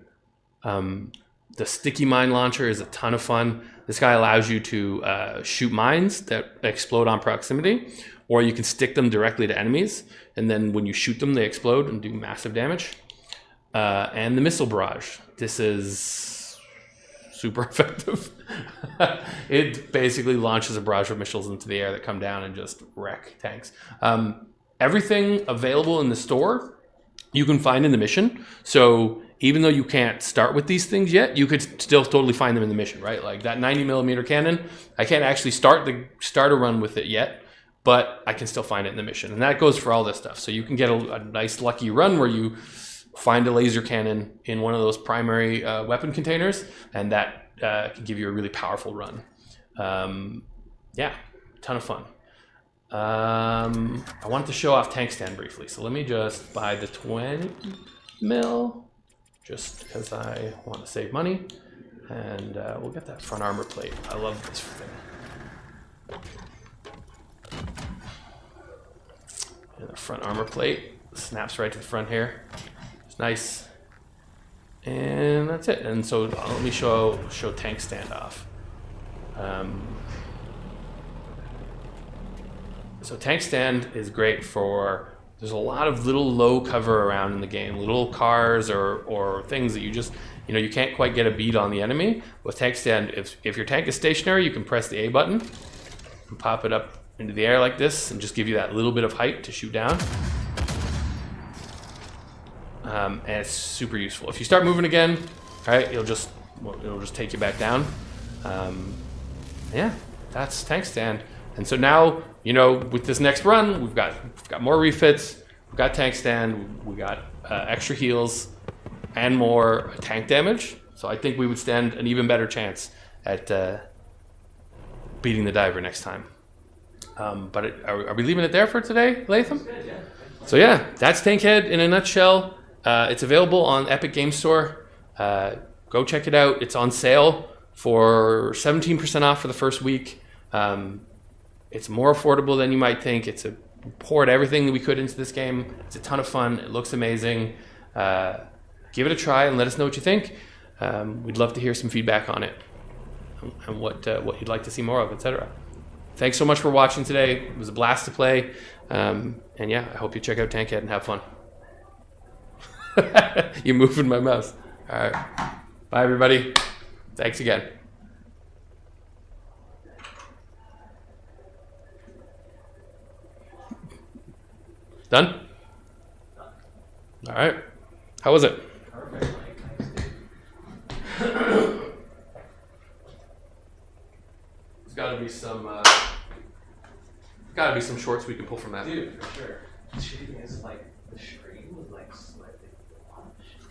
The sticky mine launcher is a ton of fun. This guy allows you to shoot mines that explode on proximity, or you can stick them directly to enemies, and then when you shoot them, they explode and do massive damage. And the missile barrage. This is super effective. It basically launches a barrage of missiles into the air that come down and just wreck tanks. Everything available in the store you can find in the mission. So even though you can't start with these things yet, you could still totally find them in the mission, right? Like that 90 millimeter cannon, I can't actually start a run with it yet, but I can still find it in the mission. And that goes for all this stuff. So you can get a nice lucky run where you find a laser cannon in one of those primary weapon containers, and that can give you a really powerful run. Yeah, ton of fun. I wanted to show off tank stand briefly, so let me just buy the 20 mil, just because I want to save money, and we'll get that front armor plate. I love this thing. And the front armor plate snaps right to the front here. Nice, and that's it. And so let me show tank standoff. So tank stand is great for, there's a lot of little low cover around in the game, little cars or things that you just, you know, you can't quite get a beat on the enemy. With tank stand, if your tank is stationary, you can press the A button and pop it up into the air like this and just give you that little bit of height to shoot down. And it's super useful. If you start moving again, all right, it'll just take you back down. Yeah, that's tank stand. And so now, you know, with this next run, we've got more refits, we've got tank stand, we got extra heals, and more tank damage. So I think we would stand an even better chance at beating the diver next time. But are we leaving it there for today, Latham? So yeah, that's TankHead in a nutshell. It's available on Epic Game Store. Go check it out. It's on sale for 17% off for the first week. It's more affordable than you might think. Poured everything that we could into this game. It's a ton of fun. It looks amazing. Give it a try and let us know what you think. We'd love to hear some feedback on it and what you'd like to see more of, etc. Thanks so much for watching today. It was a blast to play. And yeah, I hope you check out TankHead and have fun. You're moving my mouse. All right. Bye, everybody. Thanks again. Done? All right. How was it? There's got to be some shorts we can pull from that. Dude, for sure. The shitty is like the stream was like slightly launched.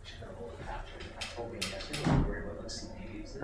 Should have a little capture. I told me yesterday we were able to see these.